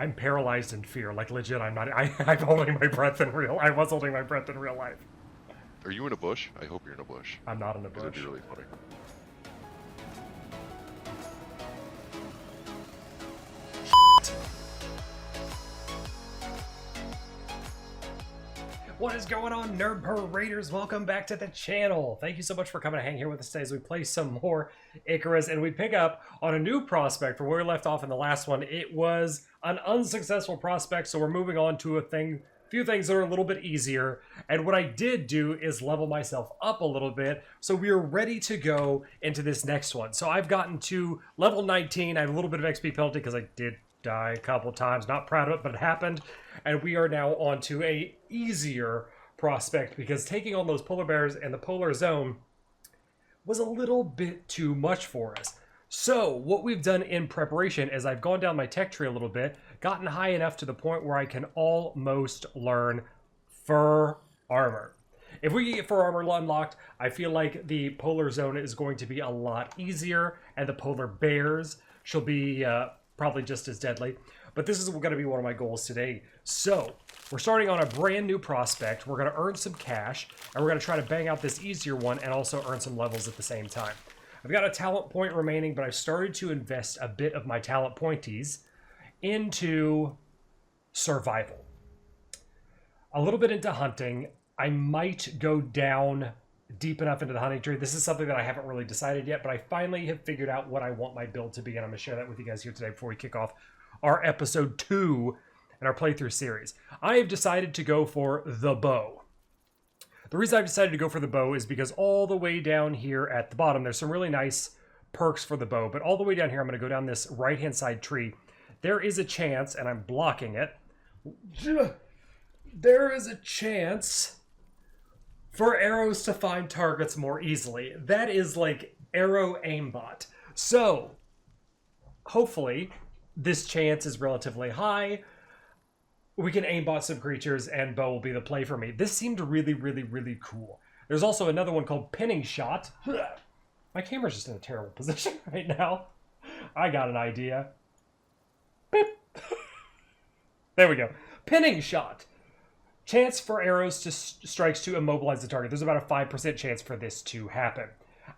I'm paralyzed in fear. Like, legit, I'm not... I'm holding my breath in real... I was holding my breath in real life. Are you in a bush? I hope you're in a bush. I'm not in a bush. That'd be really funny. What is going on, Nerd Raiders? Welcome back to the channel. Thank you so much for coming to hang here with us today as we play some more Icarus, and we pick up on a new prospect from where we left off in the last one. It was an unsuccessful prospect, so we're moving on to a few things that are a little bit easier. And what I did do is level myself up a little bit, so we are ready to go into this next one. So I've gotten to level 19. I have a little bit of XP penalty because I did die a couple times. Not proud of it, but it happened. And we are now on to a easier prospect because taking on those polar bears and the polar zone was a little bit too much for us. So what we've done in preparation is I've gone down my tech tree a little bit, gotten high enough to the point where I can almost learn fur armor. If we get fur armor unlocked, I feel like the polar zone is going to be a lot easier, and the polar bears shall be probably just as deadly. But this is going to be one of my goals today. So we're starting on a brand new prospect. We're going to earn some cash, and we're going to try to bang out this easier one and also earn some levels at the same time. I've got a talent point remaining, but I've started to invest a bit of my talent pointies into survival. A little bit into hunting. I might go down deep enough into the hunting tree. This is something that I haven't really decided yet, but I finally have figured out what I want my build to be, and I'm going to share that with you guys here today before we kick off our episode 2 in our playthrough series. I have decided to go for the bow. The reason I've decided to go for the bow is because all the way down here at the bottom, there's some really nice perks for the bow, but all the way down here, I'm going to go down this right-hand side tree. There is a chance, and I'm blocking it, there is a chance for arrows to find targets more easily. That is like arrow aimbot. So, hopefully, this chance is relatively high. We can aimbot some creatures, and bow will be the play for me. This seemed really, really, really cool. There's also another one called pinning shot. My camera's just in a terrible position right now. I got an idea. Beep. There we go. Pinning shot. Chance for arrows to strikes to immobilize the target. There's about a 5% chance for this to happen.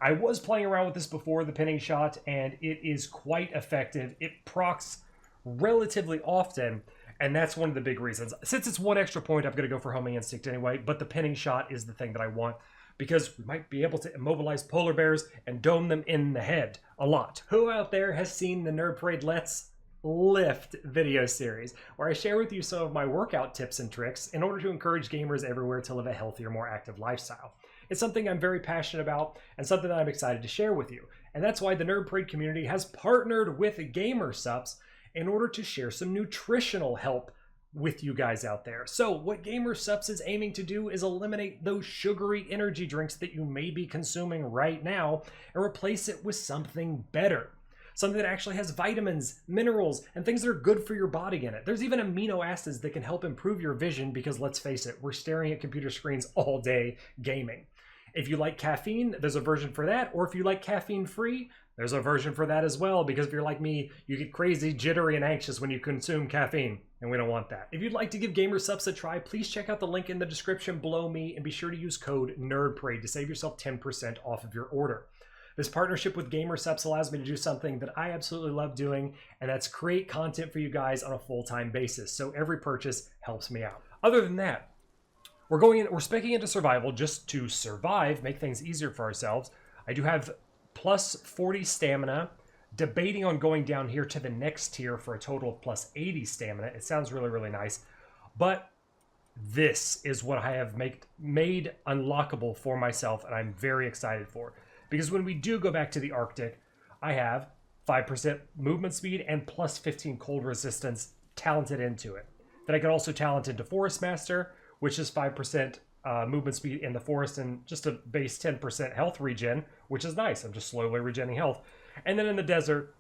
I was playing around with this before, the pinning shot, and it is quite effective. It procs relatively often, and that's one of the big reasons. Since it's one extra point, I'm going to go for homing instinct anyway, but the pinning shot is the thing that I want because we might be able to immobilize polar bears and dome them in the head a lot. Who out there has seen the Nerd Parade Let's Lift video series, where I share with you some of my workout tips and tricks in order to encourage gamers everywhere to live a healthier, more active lifestyle? It's something I'm very passionate about and something that I'm excited to share with you. And that's why the Nerd Parade community has partnered with GamerSupps in order to share some nutritional help with you guys out there. So what GamerSupps is aiming to do is eliminate those sugary energy drinks that you may be consuming right now and replace it with something better. Something that actually has vitamins, minerals, and things that are good for your body in it. There's even amino acids that can help improve your vision because, let's face it, we're staring at computer screens all day gaming. If you like caffeine, there's a version for that. Or if you like caffeine-free, there's a version for that as well. Because if you're like me, you get crazy, jittery, and anxious when you consume caffeine. And we don't want that. If you'd like to give GamerSupps a try, please check out the link in the description below me. And be sure to use code NERDPARADE to save yourself 10% off of your order. This partnership with GamerSupps allows me to do something that I absolutely love doing, and that's create content for you guys on a full-time basis. So every purchase helps me out. Other than that, we're speccing into survival just to survive, make things easier for ourselves. I do have plus 40 stamina, debating on going down here to the next tier for a total of plus 80 stamina. It sounds really, really nice, but this is what I have made unlockable for myself, and I'm very excited for. Because when we do go back to the Arctic, I have 5% movement speed and plus 15 cold resistance talented into it. Then I can also talent into Forest Master, which is 5% movement speed in the forest and just a base 10% health regen, which is nice. I'm just slowly regenerating health. And then in the desert,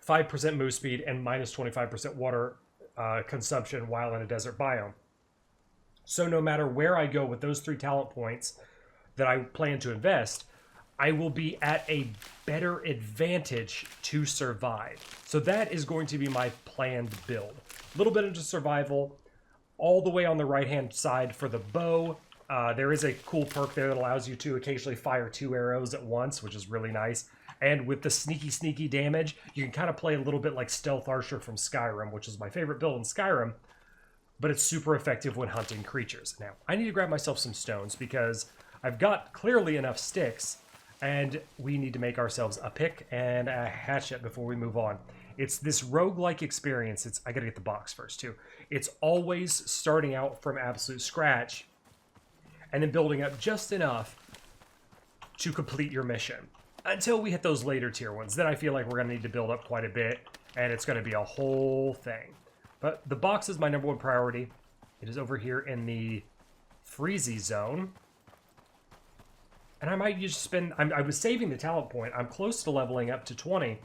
5% move speed and minus 25% water consumption while in a desert biome. So no matter where I go with those 3 talent points that I plan to invest, I will be at a better advantage to survive. So that is going to be my planned build. A little bit into survival. All the way on the right-hand side for the bow, there is a cool perk there that allows you to occasionally fire 2 arrows at once, which is really nice. And with the sneaky damage, you can kind of play a little bit like Stealth Archer from Skyrim, which is my favorite build in Skyrim, but it's super effective when hunting creatures. Now, I need to grab myself some stones because I've got clearly enough sticks, and we need to make ourselves a pick and a hatchet before we move on. It's this roguelike experience. I gotta get the box first, too. It's always starting out from absolute scratch and then building up just enough to complete your mission. Until we hit those later tier ones. Then I feel like we're going to need to build up quite a bit, and it's going to be a whole thing. But the box is my #1 priority. It is over here in the freezy zone. And I might just spend... I was saving the talent point. I'm close to leveling up to 20.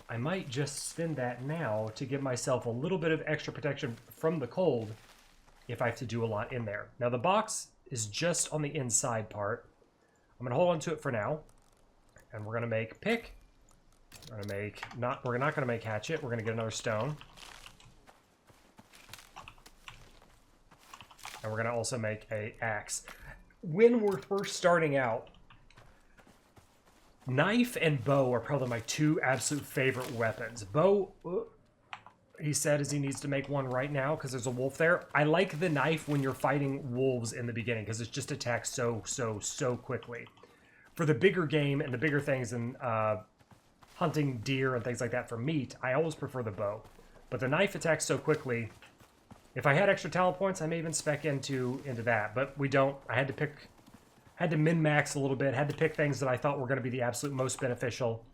I might just spend that now to give myself a little bit of extra protection from the cold if I have to do a lot in there. Now, the box is just on the inside part. I'm going to hold on to it for now. And we're gonna make pick. We're not gonna make hatchet. We're gonna get another stone. And we're gonna also make a axe. When we're first starting out, knife and bow are probably my 2 absolute favorite weapons. Bow, he said, as he needs to make one right now because there's a wolf there. I like the knife when you're fighting wolves in the beginning because it just attacks so quickly. For the bigger game and the bigger things and hunting deer and things like that for meat, I always prefer the bow. But the knife attacks so quickly. If I had extra talent points, I may even spec into that. But we don't. I had to min-max a little bit. Had to pick things that I thought were going to be the absolute most beneficial.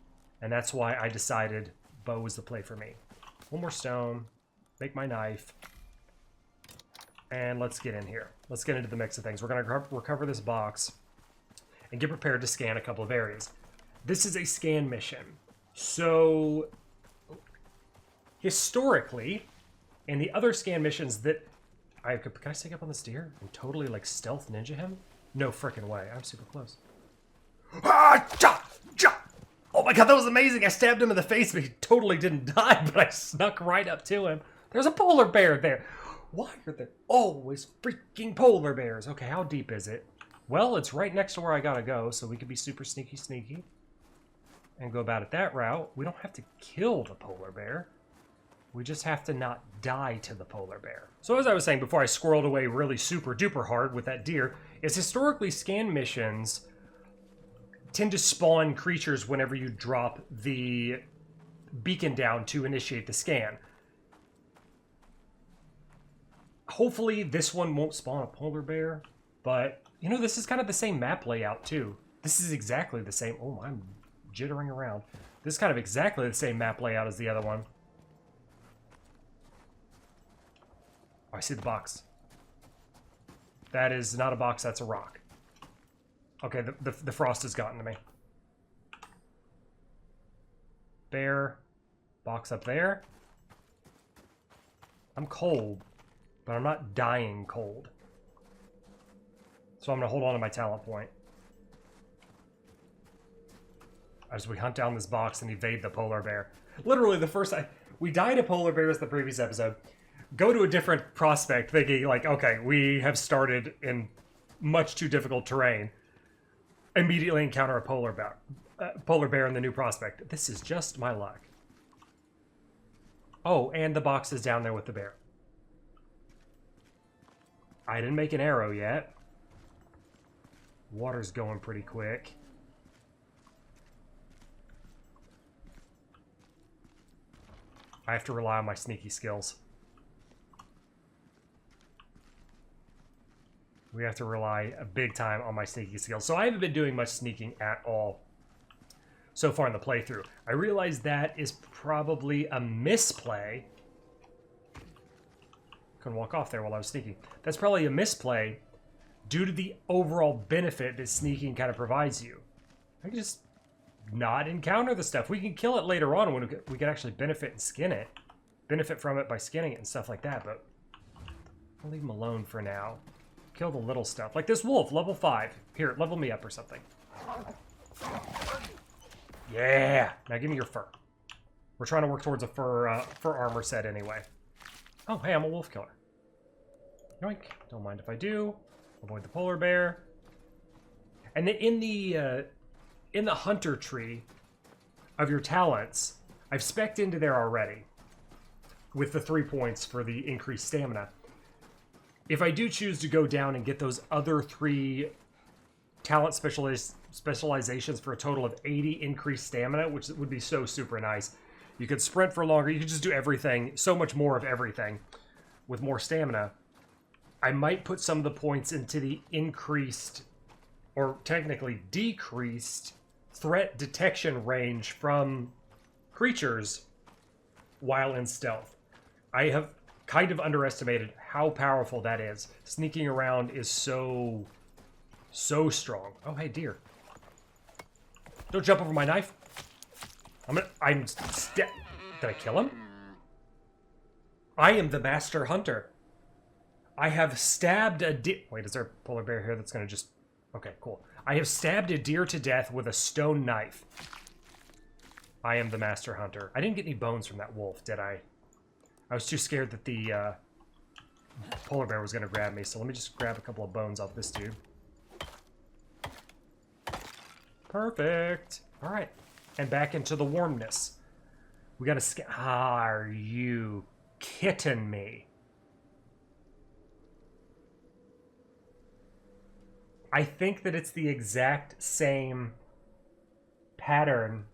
And that's why I decided bow was the play for me. 1 more stone. Make my knife. And let's get in here. Let's get into the mix of things. We're going to recover this box and get prepared to scan a couple of areas. This is a scan mission. So, historically, in the other scan missions that... Can I sneak up on this deer and totally, like, stealth ninja him? No frickin' way. I'm super close. Ah! Oh my god, that was amazing! I stabbed him in the face, but he totally didn't die, but I snuck right up to him. There's a polar bear there! Why are there always freaking polar bears? Okay, how deep is it? Well, it's right next to where I gotta go, so we could be super sneaky and go about it that route. We don't have to kill the polar bear. We just have to not die to the polar bear. So as I was saying before I squirreled away really super duper hard with that deer, is historically scan missions tend to spawn creatures whenever you drop the beacon down to initiate the scan. Hopefully this one won't spawn a polar bear, but... You know, this is kind of the same map layout, too. This is exactly the same... Oh, I'm jittering around. This is kind of exactly the same map layout as the other one. Oh, I see the box. That is not a box, that's a rock. Okay, the frost has gotten to me. Bear. Box up there. I'm cold, but I'm not dying cold. So I'm going to hold on to my talent point. As we hunt down this box and evade the polar bear. Literally, we died to polar bears the previous episode. Go to a different prospect thinking, like, okay, we have started in much too difficult terrain. Immediately encounter a polar bear in the new prospect. This is just my luck. Oh, and the box is down there with the bear. I didn't make an arrow yet. Water's going pretty quick. I have to rely on my sneaky skills. We have to rely a big time on my sneaky skills. So I haven't been doing much sneaking at all so far in the playthrough. I realize that is probably a misplay. Couldn't walk off there while I was sneaking. That's probably a misplay due to the overall benefit that sneaking kind of provides you. I can just not encounter the stuff. We can kill it later on when we can actually benefit and skin it. Benefit from it by skinning it and stuff like that, but I'll leave them alone for now. Kill the little stuff. Like this wolf, level 5. Here, level me up or something. Yeah! Now give me your fur. We're trying to work towards a fur armor set anyway. Oh, hey, I'm a wolf killer. Yoink. Don't mind if I do. Avoid the polar bear. And in the hunter tree of your talents, I've spec'd into there already with the 3 points for the increased stamina. If I do choose to go down and get those other 3 talent specializations for a total of 80 increased stamina, which would be so super nice. You could sprint for longer. You could just do everything, so much more of everything with more stamina. I might put some of the points into the increased, or technically decreased, threat detection range from creatures while in stealth. I have kind of underestimated how powerful that is. Sneaking around is so strong. Oh, hey, deer. Don't jump over my knife. Did I kill him? I am the master hunter. I have stabbed a deer. Wait, is there a polar bear here that's gonna just... Okay, cool. I have stabbed a deer to death with a stone knife. I am the master hunter. I didn't get any bones from that wolf, did I? I was too scared that the polar bear was gonna grab me, so let me just grab a couple of bones off this dude. Perfect. All right. And back into the warmness. We got to... Are you kidding me? I think that it's the exact same pattern.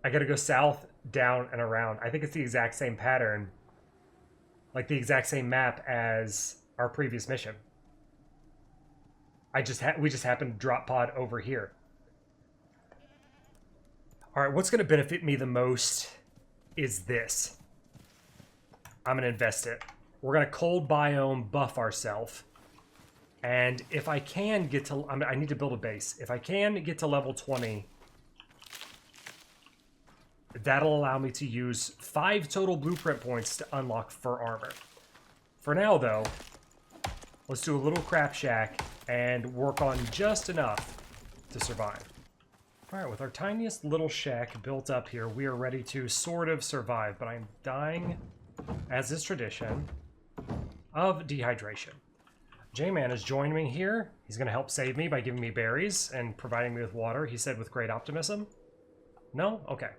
I got to go south, down, and around. I think it's the exact same pattern. Like the exact same map as our previous mission. We just happened to drop pod over here. All right, what's going to benefit me the most is this. I'm going to invest it. We're going to cold biome buff ourselves. And if I can get to... I need to build a base. If I can get to level 20, that'll allow me to use 5 total blueprint points to unlock fur armor. For now, though, let's do a little crap shack and work on just enough to survive. All right, with our tiniest little shack built up here, we are ready to sort of survive, but I'm dying, as is tradition, of dehydration. J-Man has joined me here. He's going to help save me by giving me berries and providing me with water, he said with great optimism. No? Okay.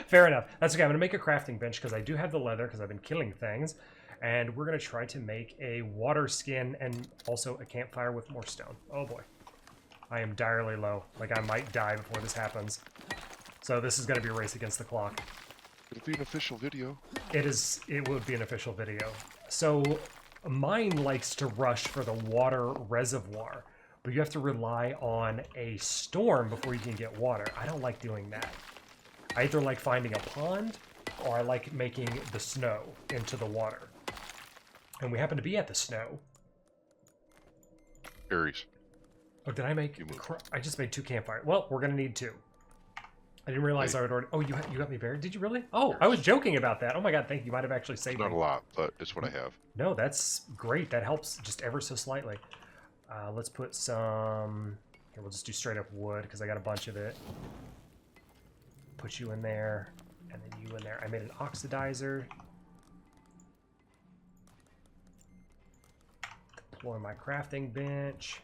Fair enough. That's okay. I'm going to make a crafting bench because I do have the leather because I've been killing things. And we're going to try to make a water skin and also a campfire with more stone. Oh boy. I am direly low. Like I might die before this happens. So this is going to be a race against the clock. It'll be an official video. It would be an official video. So mine likes to rush for the water reservoir, but you have to rely on a storm before you can get water. I don't like doing that. I either like finding a pond or I like making the snow into the water. And we happen to be at the snow. Berries. Oh, did I make... I just made 2 campfires. Well, we're going to need 2. I didn't realize I would already... Oh, you got me buried? Did you really? Oh, I was joking about that. Oh my god, thank you. You might have actually saved me. Not a lot, but it's what I have. No, that's great. That helps just ever so slightly. Let's put some... Here, we'll just do straight up wood, because I got a bunch of it. Put you in there, and then you in there. I made an oxidizer. Deploy my crafting bench.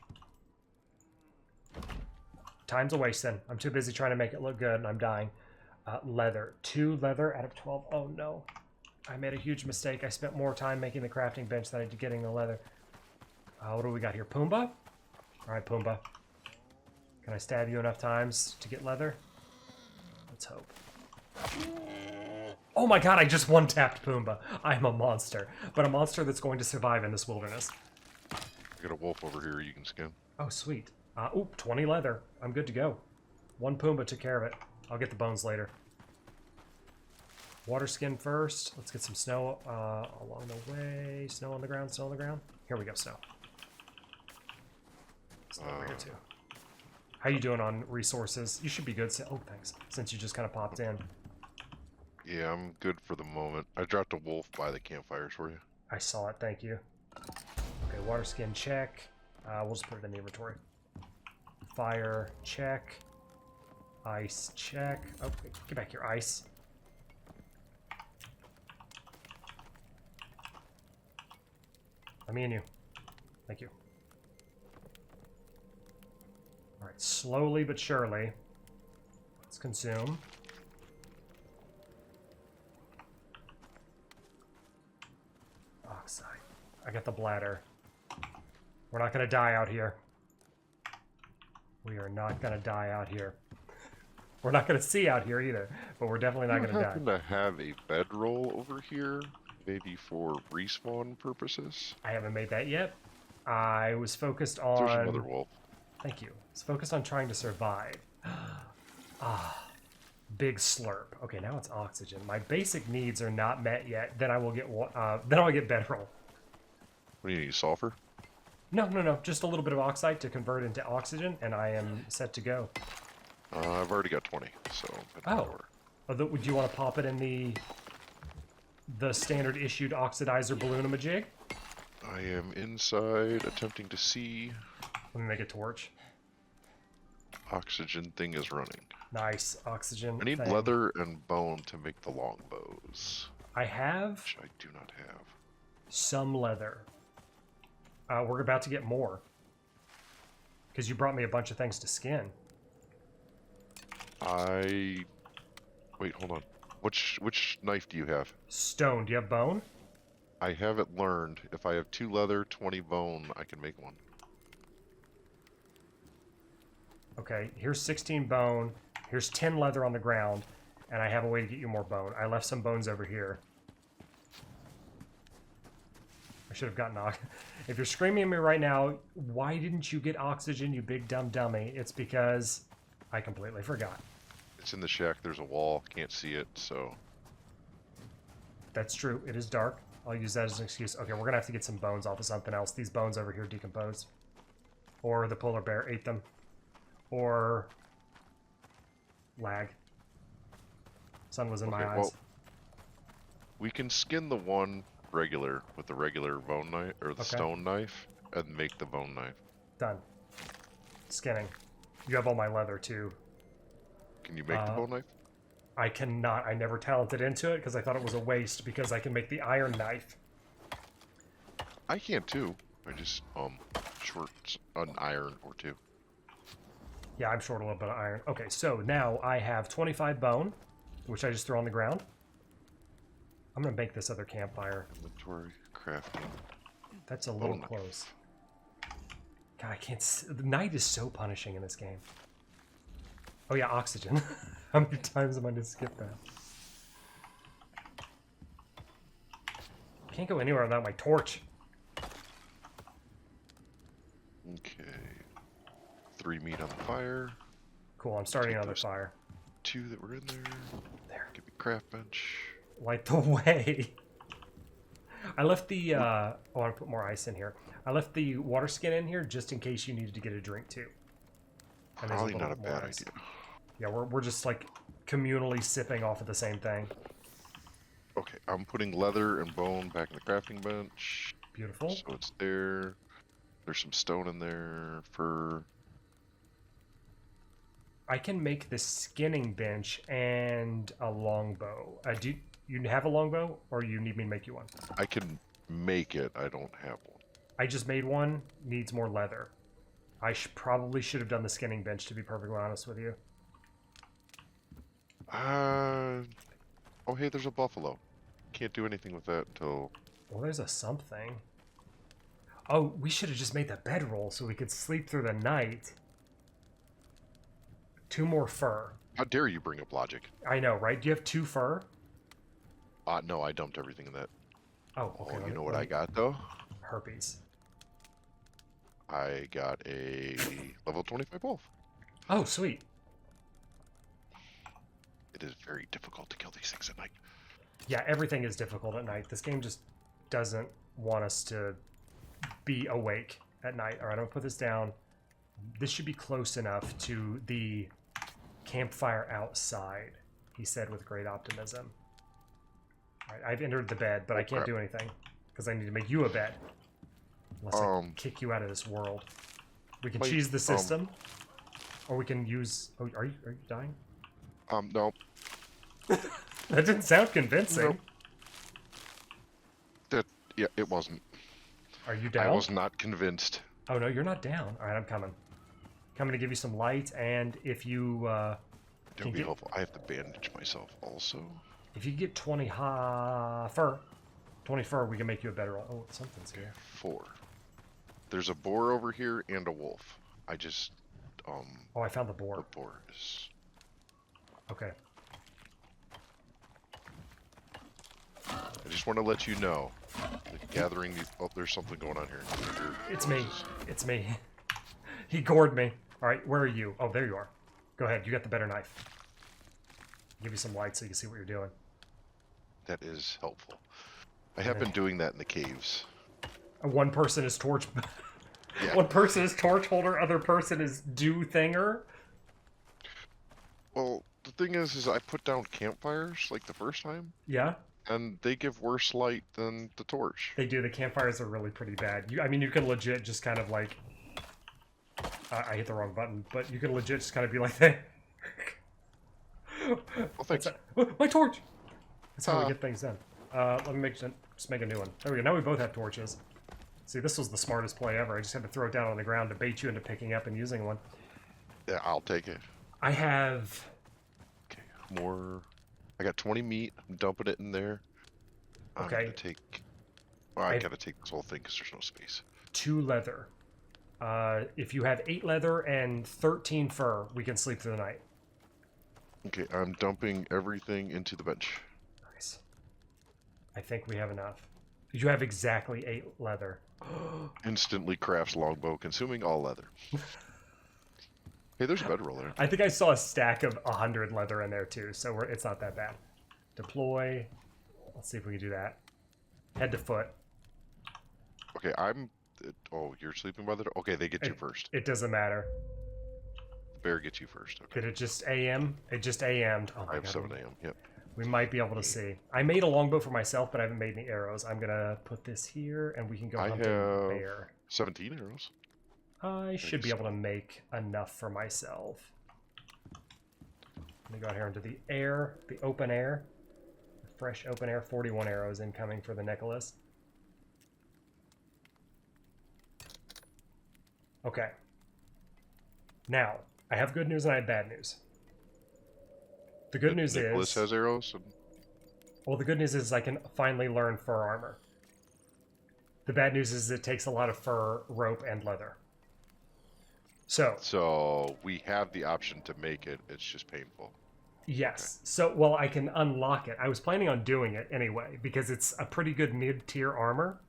Time's a waste then. I'm too busy trying to make it look good, and I'm dying. Leather. 2 leather out of 12. Oh, no. I made a huge mistake. I spent more time making the crafting bench than I did getting the leather. What do we got here? Pumbaa? All right, Pumbaa. Can I stab you enough times to get leather? Let's hope. Oh my god, I just one-tapped Pumbaa. I'm a monster. But a monster that's going to survive in this wilderness. I got a wolf over here you can skin. Oh, sweet. Ooh, 20 leather. I'm good to go. 1 Pumbaa took care of it. I'll get the bones later. Water skin first. Let's get some snow along the way. Snow on the ground, snow on the ground. Here we go, snow. Snow over here too. How you doing on resources? You should be good. Oh, thanks. Since you just kind of popped in. Yeah, I'm good for the moment. I dropped a wolf by the campfires for you. I saw it. Thank you. Okay, water skin check. We'll just put it in the inventory. Fire check. Ice check. Oh, get back here, ice. Me and you. Thank you. Alright, slowly but surely. Let's consume. Oxide. I got the bladder. We're not going to die out here. We are not going to die out here. We're not going to see out here either, but we're definitely not going to die. happen to have a bedroll over here, maybe for respawn purposes? I haven't made that yet. I was focused on... There's another wolf. Thank you. I was focused on trying to survive. Big slurp. Okay, now it's oxygen. My basic needs are not met yet. Then I will get bedroll. What do you need, sulfur? No. Just a little bit of oxide to convert into oxygen, and I am set to go. I've already got 20, so... Would you want to pop it in the standard issued oxidizer balloon-a-majig? I am inside, attempting to see. Let me make a torch. Oxygen thing is running. Nice. Oxygen I need thing. leather and bone to make the longbows. I have... Which I do not have. Some leather. We're about to get more. Because you brought me a bunch of things to skin. Wait, hold on. Which knife do you have? Stone. Do you have bone? I haven't learned. If I have 2 leather, 20 bone, I can make one. Okay, here's 16 bone. Here's 10 leather on the ground. And I have a way to get you more bone. I left some bones over here. I should have gotten oxygen. If you're screaming at me right now, why didn't you get oxygen, you big dumb dummy? It's because I completely forgot. It's in the shack. There's a wall. Can't see it, so... That's true. It is dark. I'll use that as an excuse. Okay, we're going to have to get some bones off of something else. These bones over here decomposed. Or the polar bear ate them. Or... lag. Sun was in my eyes. Well, we can skin the one regular with the regular bone knife, or the stone knife, and make the bone knife. Done. Skinning. You have all my leather, too. Can you make the bone knife? I cannot. I never talented into it because I thought it was a waste because I can make the iron knife. I can too. I just short an iron or 2. Yeah, I'm short a little bit of iron. Okay, so now I have 25 bone, which I just throw on the ground. I'm gonna make this other campfire. Inventory, crafting. That's a little bone close. God, I can't. The night is so punishing in this game. Oh yeah, oxygen. How many times am I gonna skip that? Can't go anywhere without my torch. Okay. 3 meat on the fire. Cool, I'm starting another fire. 2 that were in there. There. Give me craft bench. Light the way. I left the, I want to put more ice in here. I left the water skin in here just in case you needed to get a drink too. And Probably not a bad idea. Yeah, we're just like communally sipping off of the same thing. Okay, I'm putting leather and bone back in the crafting bench. Beautiful. So it's there. There's some stone in there for... I can make the skinning bench and a longbow. Do you have a longbow, or you need me to make you one? I can make it. I don't have one. I just made one. Needs more leather. I probably should have done the skinning bench, to be perfectly honest with you. Oh, hey, there's a buffalo. Can't do anything with that until... Well, there's a something. Oh, we should have just made the bedroll so we could sleep through the night. 2 more fur. How dare you bring up logic? I know, right? Do you have 2 fur? No, I dumped everything in that. Oh, okay. Oh, you know what I got, though? Herpes. I got a level 25 wolf. Oh, sweet. It is very difficult to kill these things at night. Yeah, everything is difficult at night. This game just doesn't want us to be awake at night. All right, I'm going to put this down. This should be close enough to the campfire outside, he said with great optimism. All right, I've entered the bed, but I can't do anything because I need to make you a bed. Unless I kick you out of this world. We can cheese the system, or we can use... Oh, are you dying? No. That didn't sound convincing. Nope. Yeah, it wasn't. Are you down? I was not convinced. Oh, no, you're not down. All right, I'm coming. Coming to give you some light, and if you Don't be helpful. I have to bandage myself also. if you get 20 fur, we can make you a better. Oh, something's here. 4. There's a boar over here and a wolf. I just Oh, I found the boar. The boar is. Okay. I just want to let you know, gathering these. Oh, there's something going on here. It's me. It's me. He gored me. All right, where are you? Oh, there you are. Go ahead. You got the better knife. Give you some light so you can see what you're doing. That is helpful. I have been doing that in the caves. One person is torch. Yeah. One person is torch holder. Other person is do thinger. Well, the thing is I put down campfires like the first time. Yeah. And they give worse light than the torch. They do. The campfires are really pretty bad. I mean, you can legit just kind of like. I hit the wrong button, but you can legit just kind of be like that. Well, thanks. My torch. That's how we get things done. Let me just make a new one. There we go. Now we both have torches. See, this was the smartest play ever. I just had to throw it down on the ground to bait you into picking up and using one. Yeah, I'll take it. I have. Okay, more. I got 20 meat. I'm dumping it in there. I'm Okay. gonna take. Well, I gotta take this whole thing because there's no space. 2 leather. If you have 8 leather and 13 fur, we can sleep through the night. Okay, I'm dumping everything into the bench. Nice. I think we have enough. You have exactly 8 leather. Instantly crafts longbow, consuming all leather. Hey, there's a bedroll there. I think I saw a stack of 100 leather in there too, so it's not that bad. Deploy. Let's see if we can do that. Head to foot. Okay, Oh, you're sleeping by the door? Okay, they get you first. It doesn't matter. The bear gets you first. Okay. Did it just AM? It just AM'd. Oh my I have God. 7 a.m. Yep. We might be able to see. I made a longbow for myself, but I haven't made any arrows. I'm gonna put this here, and we can go hunt a bear. 17 arrows. I should be able to make enough for myself. Let me go out here into the air, the open air. Fresh open air, 41 arrows incoming for the Nicholas. Okay. Now, I have good news and I have bad news. The good news Nicholas has arrows. Well, the good news is I can finally learn fur armor. The bad news is it takes a lot of fur, rope, and leather. So we have the option to make it. It's just painful. Yes. Okay. So, well, I can unlock it. I was planning on doing it anyway because it's a pretty good mid-tier armor.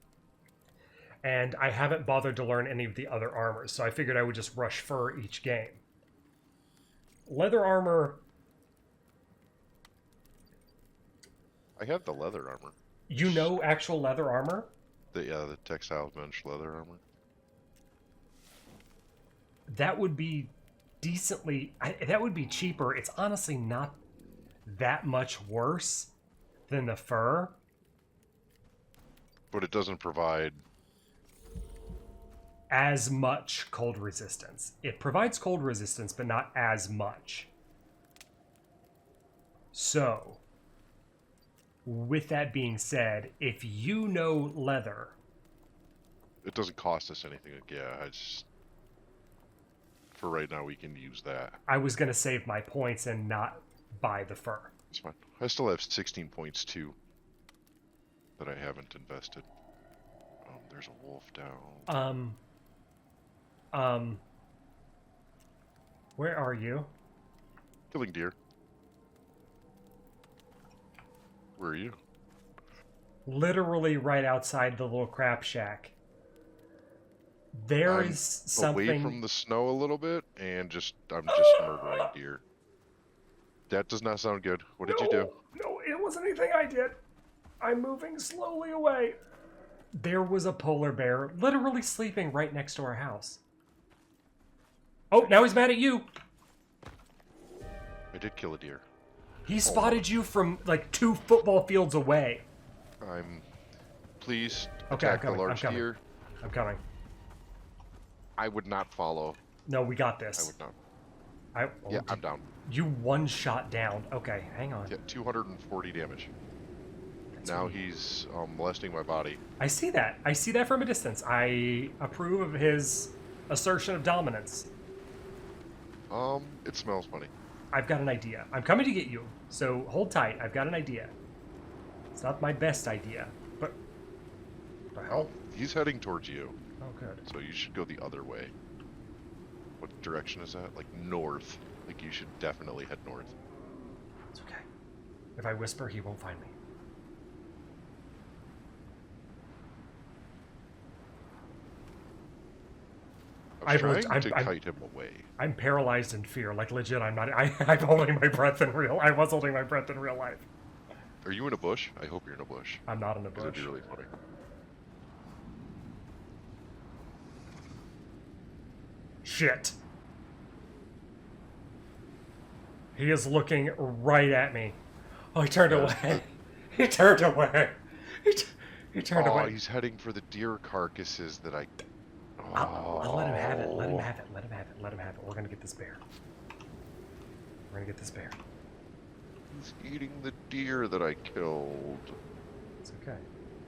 And I haven't bothered to learn any of the other armors, so I figured I would just rush fur each game. Leather armor... I have the leather armor. You know actual leather armor? The textile bench leather armor. That would be decently... that would be cheaper. It's honestly not that much worse than the fur. But it doesn't provide... as much cold resistance. It provides cold resistance, but not as much. So, with that being said, if you know leather... It doesn't cost us anything. Yeah, for right now, we can use that. I was going to save my points and not buy the fur. It's fine. I still have 16 points, too, that I haven't invested. There's a wolf down. Where are you? Killing deer. Where are you? Literally right outside the little crap shack. There is something away from the snow a little bit, and I'm just murdering deer. That does not sound good. What did you do? No, it wasn't anything I did. I'm moving slowly away. There was a polar bear literally sleeping right next to our house. Oh, now he's mad at you. I did kill a deer. He spotted you from like 2 football fields away. Please Okay, attack the large deer. I'm coming. I would not follow. No, we got this. I would not. Yeah, I'm down. You one shot down. Okay, hang on. Yeah, 240 damage. Now he's molesting my body. I see that. I see that from a distance. I approve of his assertion of dominance. It smells funny. I've got an idea. I'm coming to get you, so hold tight. I've got an idea. It's not my best idea, but... What the hell? He's heading towards you. Oh, good. So you should go the other way. What direction is that? Like north. Like you should definitely head north. It's okay. If I whisper, he won't find me. I'm trying to kite him away. I'm paralyzed in fear. Like, legit, I'm not... I'm holding my breath in real... I was holding my breath in real life. Are you in a bush? I hope you're in a bush. I'm not in a bush. That'd be really funny. Shit. He is looking right at me. Oh, he turned away. He turned away. He turned away. He's heading for the deer carcasses that I... I'll let him have it. Let him have it. Let him have it. Let him have it. We're gonna get this bear. We're gonna get this bear. He's eating the deer that I killed. It's okay.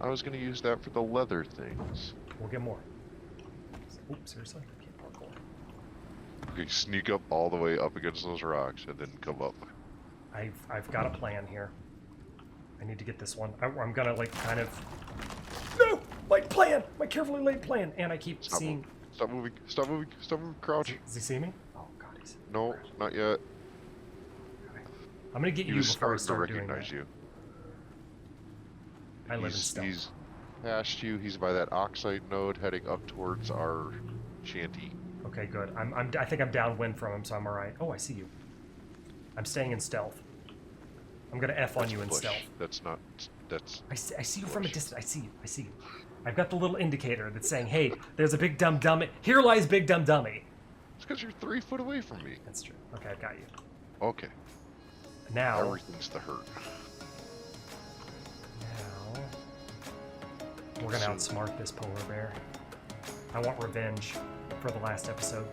I was gonna use that for the leather things. We'll get more. Oops, seriously? I can't parkour. Okay, sneak up all the way up against those rocks and then come up. I've got a plan here. I need to get this one. I'm gonna like kind of... No! My plan! My carefully laid plan! And I keep seeing... Stop moving. Stop moving. Stop moving. Crouch. Does he see me? Oh god, he's... No, not yet. Okay. I'm gonna get you before I start doing that. You. I live in stealth. He's past you. He's by that oxide node heading up towards our shanty. Okay, good. I think I'm downwind from him, so I'm alright. Oh, I see you. I'm staying in stealth. I'm gonna F on you in stealth. That's not... That's... I see you from a distance. I see you. I see you. I've got the little indicator that's saying, hey, there's a big dumb dummy. Here lies big dumb dummy. It's because you're 3 foot away from me. That's true. Okay, I've got you. Okay. Now... Everything's the hurt. Now... We're gonna outsmart this polar bear. I want revenge for the last episode.